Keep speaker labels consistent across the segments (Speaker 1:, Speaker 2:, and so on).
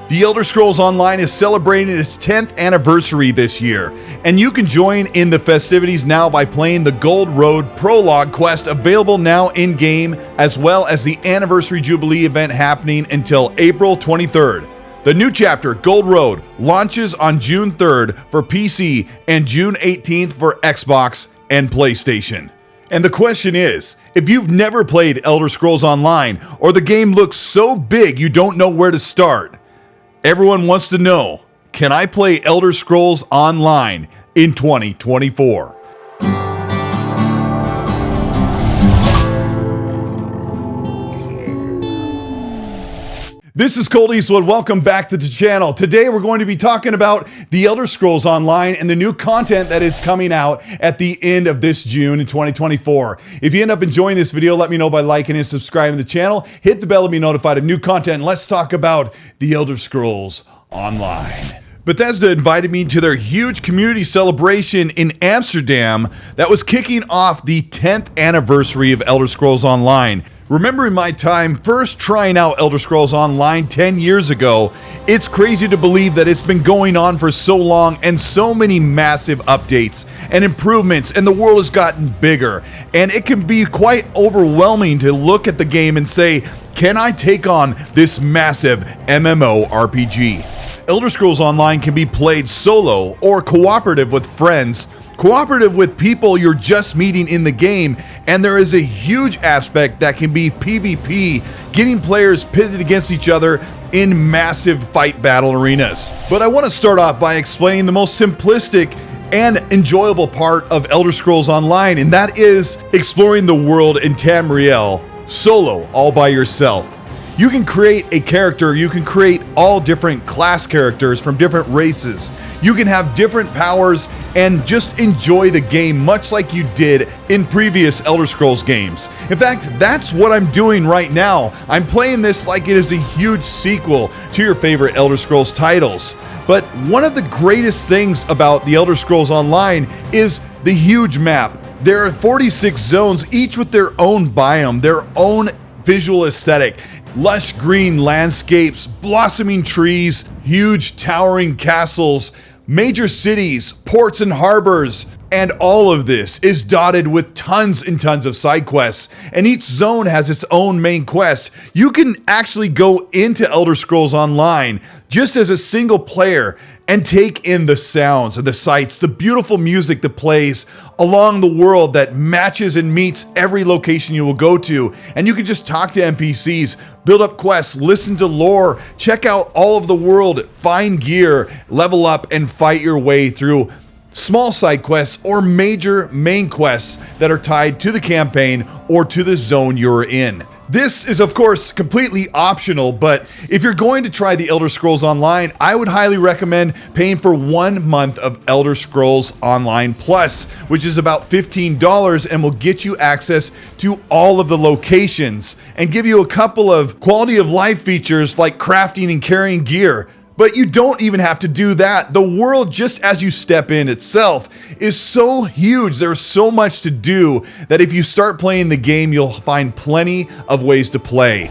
Speaker 1: The Elder Scrolls Online is celebrating its 10th anniversary this year, and you can join in the festivities now by playing the Gold Road Prologue quest available now in-game, as well as the Anniversary Jubilee event happening until April 23rd. The new chapter, Gold Road, launches on June 3rd for PC and June 18th for Xbox and PlayStation. And the question is, if you've never played Elder Scrolls Online, or the game looks so big you don't know where to start, everyone wants to know, can I play Elder Scrolls Online in 2024? This is Colteastwood. Welcome back to the channel. Today we're going to be talking about the Elder Scrolls Online and the new content that is coming out at the end of this June in 2024. If you end up enjoying this video, let me know by liking and subscribing to the channel. Hit the bell to be notified of new content. Let's talk about the Elder Scrolls Online. Bethesda invited me to their huge community celebration in Amsterdam that was kicking off the 10th anniversary of Elder Scrolls Online. Remembering my time first trying out Elder Scrolls Online 10 years ago, it's crazy to believe that it's been going on for so long and so many massive updates and improvements, and the world has gotten bigger. And it can be quite overwhelming to look at the game and say, can I take on this massive MMORPG? Elder Scrolls Online can be played solo or cooperative with friends, cooperative with people you're just meeting in the game, and there is a huge aspect that can be PvP, getting players pitted against each other in massive fight battle arenas. But I want to start off by explaining the most simplistic and enjoyable part of Elder Scrolls Online, and that is exploring the world in Tamriel solo, all by yourself. You can create a character, you can create all different class characters from different races. You can have different powers and just enjoy the game much like you did in previous Elder Scrolls games. In fact, that's what I'm doing right now. I'm playing this like it is a huge sequel to your favorite Elder Scrolls titles. But one of the greatest things about the Elder Scrolls Online is the huge map. There are 46 zones, each with their own biome, their own visual aesthetic. Lush green landscapes, blossoming trees, huge towering castles, major cities, ports and harbors, and all of this is dotted with tons and tons of side quests, and each zone has its own main quest. You can actually go into Elder Scrolls Online just as a single player and take in the sounds and the sights, the beautiful music that plays along the world that matches and meets every location you will go to. And you can just talk to NPCs, build up quests, listen to lore, check out all of the world, find gear, level up, and fight your way through small side quests or major main quests that are tied to the campaign or to the zone you're in. This is, of course, completely optional, but if you're going to try the Elder Scrolls Online, I would highly recommend paying for 1 month of Elder Scrolls Online Plus, which is about $15 and will get you access to all of the locations and give you a couple of quality of life features like crafting and carrying gear. But you don't even have to do that. The world, just as you step in itself, is so huge. There's so much to do that if you start playing the game, you'll find plenty of ways to play.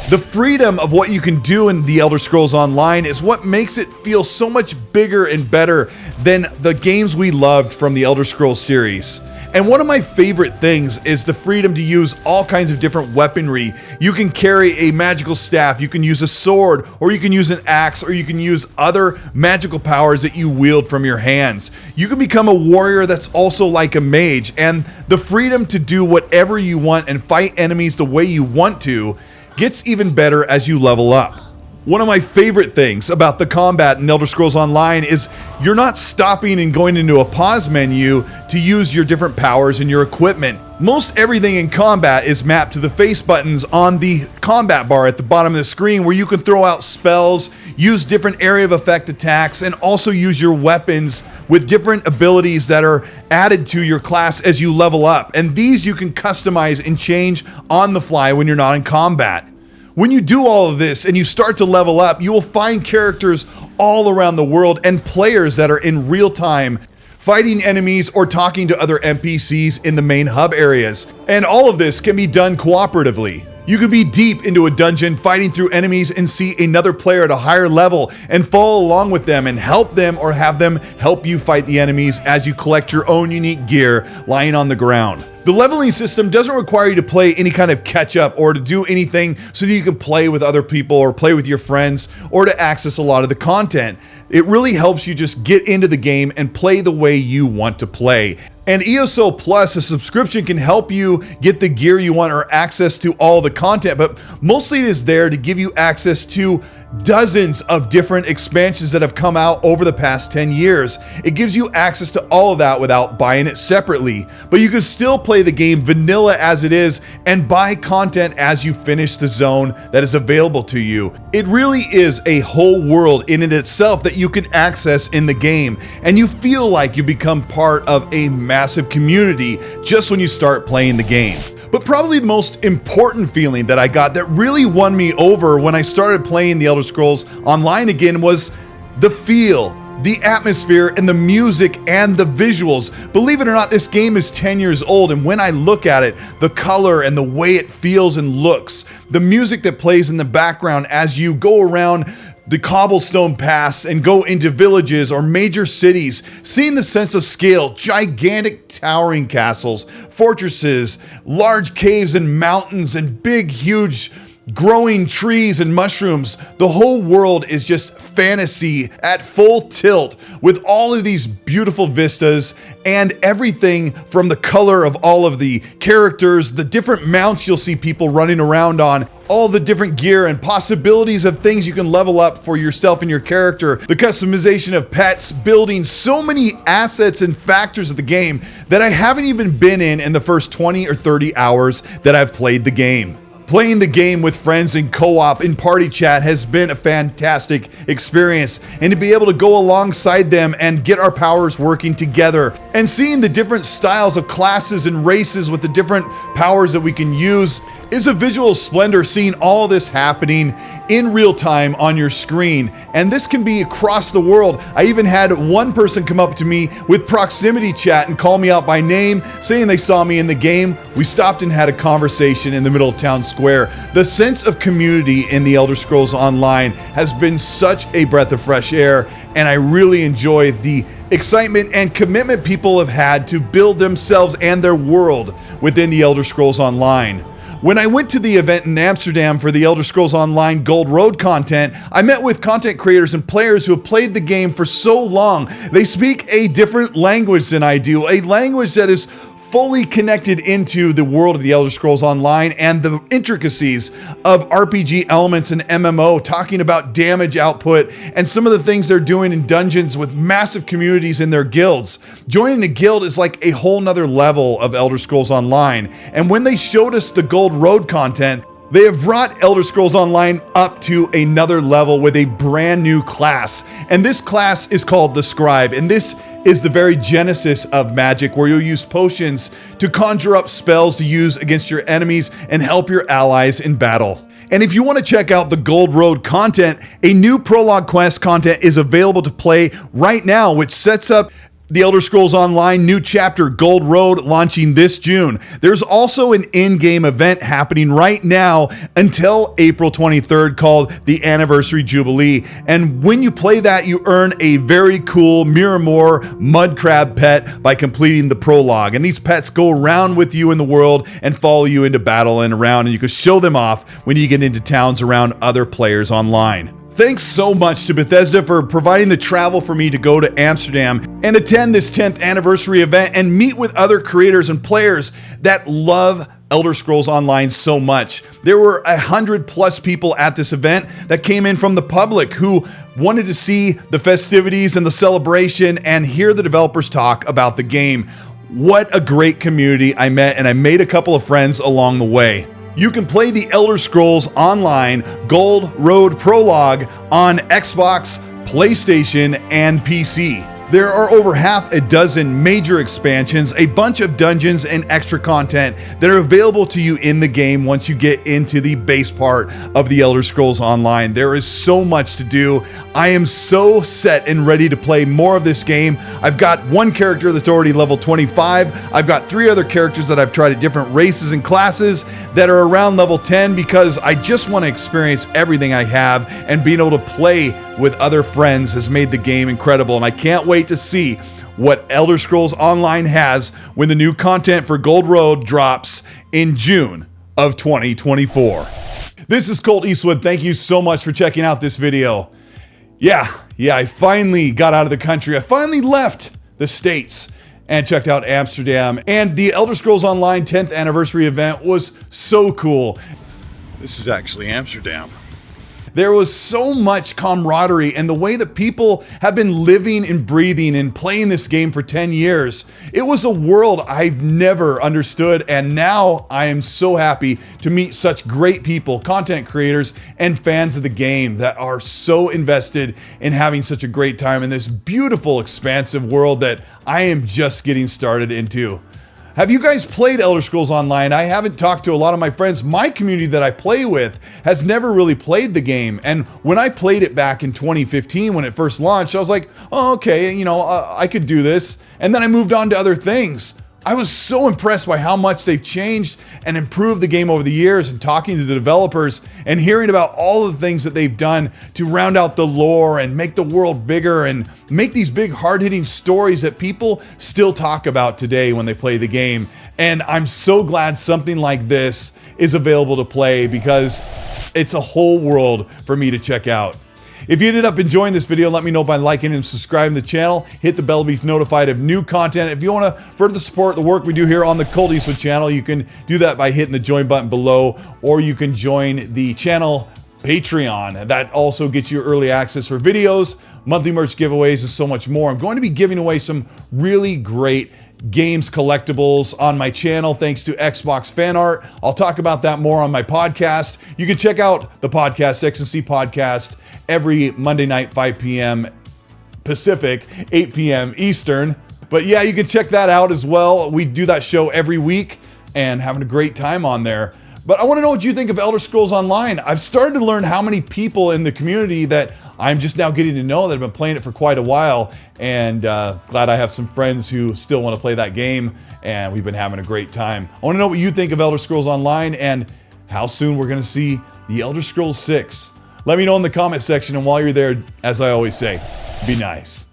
Speaker 1: The freedom of what you can do in the Elder Scrolls Online is what makes it feel so much bigger and better than the games we loved from the Elder Scrolls series. And one of my favorite things is the freedom to use all kinds of different weaponry. You can carry a magical staff, you can use a sword, or you can use an axe, or you can use other magical powers that you wield from your hands. You can become a warrior that's also like a mage, and the freedom to do whatever you want and fight enemies the way you want to gets even better as you level up. One of my favorite things about the combat in Elder Scrolls Online is you're not stopping and going into a pause menu to use your different powers and your equipment. Most everything in combat is mapped to the face buttons on the combat bar at the bottom of the screen, where you can throw out spells, use different area of effect attacks, and also use your weapons with different abilities that are added to your class as you level up. And these you can customize and change on the fly when you're not in combat. When you do all of this and you start to level up, you will find characters all around the world and players that are in real time fighting enemies or talking to other NPCs in the main hub areas. And all of this can be done cooperatively. You could be deep into a dungeon fighting through enemies and see another player at a higher level and follow along with them and help them or have them help you fight the enemies as you collect your own unique gear lying on the ground. The leveling system doesn't require you to play any kind of catch up or to do anything so that you can play with other people or play with your friends or to access a lot of the content. It really helps you just get into the game and play the way you want to play. And ESO Plus, a subscription, can help you get the gear you want or access to all the content, but mostly it is there to give you access to dozens of different expansions that have come out over the past 10 years. It gives you access to all of that without buying it separately, but you can still play the game vanilla as it is and buy content as you finish the zone that is available to you. It really is a whole world in and itself that you can access in the game, and you feel like you become part of a massive community just when you start playing the game. But probably the most important feeling that I got that really won me over when I started playing the Elder Scrolls Online again was the feel, the atmosphere, and the music and the visuals. Believe it or not, this game is 10 years old, and when I look at it, the color and the way it feels and looks, the music that plays in the background as you go around the cobblestone paths and go into villages or major cities, seeing the sense of scale, gigantic towering castles, fortresses, large caves and mountains, and big, huge growing trees and mushrooms. The whole world is just fantasy at full tilt with all of these beautiful vistas and everything from the color of all of the characters, the different mounts you'll see people running around on, all the different gear and possibilities of things you can level up for yourself and your character, the customization of pets, building, so many assets and factors of the game that I haven't even been in the first 20 or 30 hours that I've played the game. Playing the game with friends in co-op in party chat has been a fantastic experience, and to be able to go alongside them and get our powers working together and seeing the different styles of classes and races with the different powers that we can use is a visual splendor, seeing all this happening in real time on your screen. And this can be across the world. I even had one person come up to me with proximity chat and call me out by name, saying they saw me in the game. We stopped and had a conversation in the middle of town square. The sense of community in the Elder Scrolls Online has been such a breath of fresh air, and I really enjoy the excitement and commitment people have had to build themselves and their world within the Elder Scrolls Online. When I went to the event in Amsterdam for the Elder Scrolls Online Gold Road content, I met with content creators and players who have played the game for so long. They speak a different language than I do, a language that is fully connected into the world of the Elder Scrolls Online and the intricacies of RPG elements and MMO, talking about damage output and some of the things they're doing in dungeons with massive communities in their guilds. Joining a guild is like a whole nother level of Elder Scrolls Online. And when they showed us the Gold Road content, they have brought Elder Scrolls Online up to another level with a brand new class. And this class is called the Scribe. And this is the very genesis of magic, where you'll use potions to conjure up spells to use against your enemies and help your allies in battle. And if you want to check out the Gold Road content, a new prologue quest content is available to play right now, which sets up the Elder Scrolls Online new chapter Gold Road launching this June. There's also an in-game event happening right now until April 23rd called the Anniversary Jubilee. And when you play that, you earn a very cool Miramore mud crab pet by completing the prologue. And these pets go around with you in the world and follow you into battle and around, and you can show them off when you get into towns around other players online. Thanks so much to Bethesda for providing the travel for me to go to Amsterdam and attend this 10th anniversary event and meet with other creators and players that love Elder Scrolls Online so much. There were 100+ people at this event that came in from the public who wanted to see the festivities and the celebration and hear the developers talk about the game. What a great community I met, and I made a couple of friends along the way. You can play the Elder Scrolls Online Gold Road Prologue on Xbox, PlayStation, and PC. There are over half a dozen major expansions, a bunch of dungeons and extra content that are available to you in the game once you get into the base part of the Elder Scrolls Online. There is so much to do. I am so set and ready to play more of this game. I've got one character that's already level 25. I've got 3 other characters that I've tried at different races and classes that are around level 10 because I just want to experience everything I have, and being able to play with other friends has made the game incredible, and I can't wait to see what Elder Scrolls Online has when the new content for Gold Road drops in June of 2024. This is Colteastwood. Thank you so much for checking out this video. Yeah, I finally got out of the country. I finally left the States and checked out Amsterdam, and the Elder Scrolls Online 10th anniversary event was so cool. This is actually Amsterdam. There was so much camaraderie, and the way that people have been living and breathing and playing this game for 10 years. It was a world I've never understood, and now I am so happy to meet such great people, content creators, and fans of the game that are so invested in having such a great time in this beautiful, expansive world that I am just getting started into. Have you guys played Elder Scrolls Online? I haven't talked to a lot of my friends. My community that I play with has never really played the game. And when I played it back in 2015, when it first launched, I was like, oh, okay, I could do this. And then I moved on to other things. I was so impressed by how much they've changed and improved the game over the years, and talking to the developers and hearing about all the things that they've done to round out the lore and make the world bigger and make these big hard-hitting stories that people still talk about today when they play the game. And I'm so glad something like this is available to play, because it's a whole world for me to check out. If you ended up enjoying this video, let me know by liking and subscribing to the channel. Hit the bell to be notified of new content. If you want to further support the work we do here on the Colteastwood channel, you can do that by hitting the join button below, or you can join the channel Patreon. That also gets you early access for videos, monthly merch giveaways, and so much more. I'm going to be giving away some really great games collectibles on my channel thanks to Xbox fan art. I'll talk about that more on my podcast. You can check out the podcast, X&C Podcast, every Monday night, 5 p.m. Pacific, 8 p.m. Eastern. But yeah, you can check that out as well. We do that show every week and having a great time on there. But I want to know what you think of Elder Scrolls Online. I've started to learn how many people in the community that I'm just now getting to know that have been playing it for quite a while, and glad I have some friends who still want to play that game, and we've been having a great time. I want to know what you think of Elder Scrolls Online and how soon we're going to see the Elder Scrolls 6. Let me know in the comment section, and while you're there, as I always say, be nice.